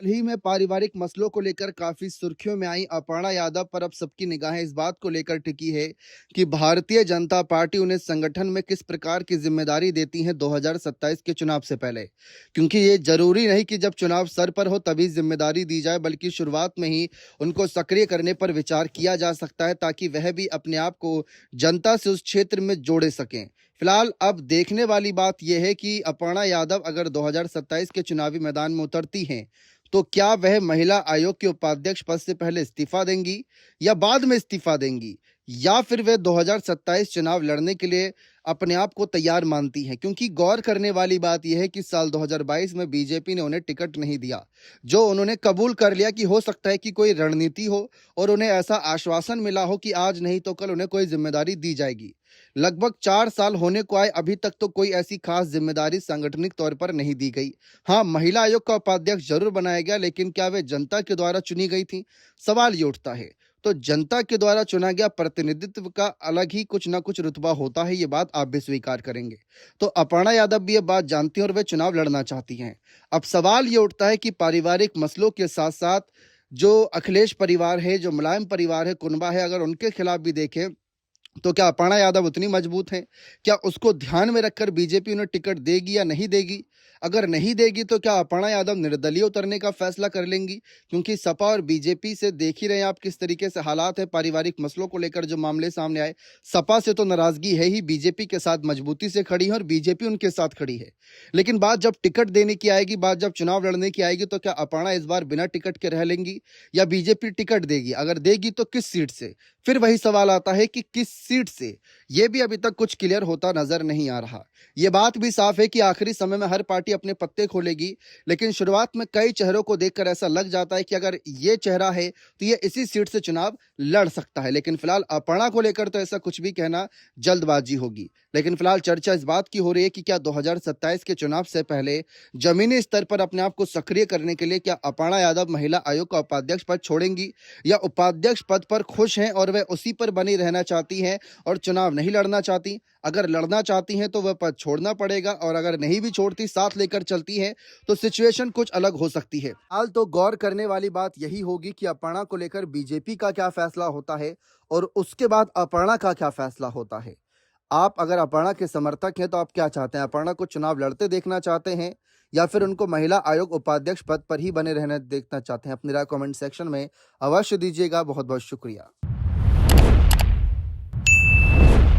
ही में पारिवारिक मसलों को लेकर काफी सुर्खियों में आई अपर्णा यादव पर अब सबकी निगाहें इस बात को लेकर टिकी है कि भारतीय जनता पार्टी उन्हें संगठन में किस प्रकार की जिम्मेदारी देती है 2027 के चुनाव से पहले। क्योंकि ये जरूरी नहीं कि जब चुनाव सर पर हो तभी जिम्मेदारी दी जाए, बल्कि शुरुआत में ही उनको सक्रिय करने पर विचार किया जा सकता है ताकि वह भी अपने आप को जनता से उस क्षेत्र में जोड़े सकें। फिलहाल अब देखने वाली बात यह है कि अपर्णा यादव अगर 2027 के चुनावी मैदान में उतरती हैं तो क्या वह महिला आयोग के उपाध्यक्ष पद से पहले इस्तीफा देंगी या बाद में इस्तीफा देंगी, या फिर वे 2027 चुनाव लड़ने के लिए अपने आप को तैयार मानती हैं। क्योंकि गौर करने वाली बात यह है कि साल 2022 में बीजेपी ने उन्हें टिकट नहीं दिया, जो उन्होंने कबूल कर लिया कि हो सकता है कि कोई रणनीति हो और उन्हें ऐसा आश्वासन मिला हो कि आज नहीं तो कल उन्हें कोई जिम्मेदारी दी जाएगी। लगभग 4 साल होने को आए, अभी तक तो कोई ऐसी खास जिम्मेदारी सांगठनिक तौर पर नहीं दी गई। हाँ, महिला आयोग का उपाध्यक्ष जरूर बनाया गया, लेकिन क्या वे जनता के द्वारा चुनी गई थी? सवाल ये उठता है। तो जनता के द्वारा चुना गया प्रतिनिधित्व का अलग ही कुछ ना कुछ रुतबा होता है, ये बात आप भी स्वीकार करेंगे। तो अपर्णा यादव भी ये बात जानती हैं और वे चुनाव लड़ना चाहती हैं। अब सवाल ये उठता है कि पारिवारिक मसलों के साथ साथ जो अखिलेश परिवार है, जो मुलायम परिवार है, कुनबा है, अगर उनके खिलाफ भी देखें तो क्या अपर्णा यादव उतनी मजबूत हैं? क्या उसको ध्यान में रखकर बीजेपी उन्हें टिकट देगी या नहीं देगी? अगर नहीं देगी तो क्या अपर्णा यादव निर्दलीय उतरने का फैसला कर लेंगी? क्योंकि सपा और बीजेपी से देख ही रहे हैं आप किस तरीके से हालात है, पारिवारिक मसलों को लेकर जो मामले सामने आए। सपा से तो नाराजगी है ही, बीजेपी के साथ मजबूती से खड़ी है और बीजेपी उनके साथ खड़ी है। लेकिन बात जब टिकट देने की आएगी, बात जब चुनाव लड़ने की आएगी, तो क्या अपर्णा इस बार बिना टिकट के रह लेंगी या बीजेपी टिकट देगी? अगर देगी तो किस सीट से? फिर वही सवाल आता है कि किस सीट से, यह भी अभी तक कुछ क्लियर होता नजर नहीं आ रहा। यह बात भी साफ है कि आखिरी समय में हर पार्टी अपने पत्ते खोलेगी, लेकिन शुरुआत में कई चेहरों को देखकर ऐसा लग जाता है कि अगर ये चेहरा है तो ये इसी सीट से चुनाव लड़ सकता है। लेकिन फिलहाल अपर्णा को लेकर तो ऐसा कुछ भी कहना जल्दबाजी होगी। लेकिन फिलहाल चर्चा इस बात की हो रही है कि क्या 2027 के चुनाव से पहले जमीनी स्तर पर अपने आप को सक्रिय करने के लिए क्या अपर्णा यादव महिला आयोग का उपाध्यक्ष पद छोड़ेंगी, या उपाध्यक्ष पद पर खुश हैं और वे उसी पर बनी रहना चाहती हैं और चुनाव नहीं लड़ना चाहती? अगर लड़ना चाहती हैं तो वह पद छोड़ना पड़ेगा, और अगर नहीं भी छोड़ती, साथ लेकर चलती हैं, तो सिचुएशन कुछ अलग हो सकती है। हाल तो गौर करने वाली बात यही होगी कि अपर्णा को लेकर बीजेपी का क्या फैसला होता है और उसके बाद अपर्णा का क्या फैसला होता है। आप अगर अपर्णा के समर्थक हैं तो आप क्या चाहते हैं? अपर्णा को चुनाव लड़ते देखना चाहते हैं या फिर उनको महिला आयोग उपाध्यक्ष पद पर ही बने रहना देखना चाहते हैं? अपनी राय कमेंट सेक्शन में अवश्य दीजिएगा। बहुत बहुत शुक्रिया।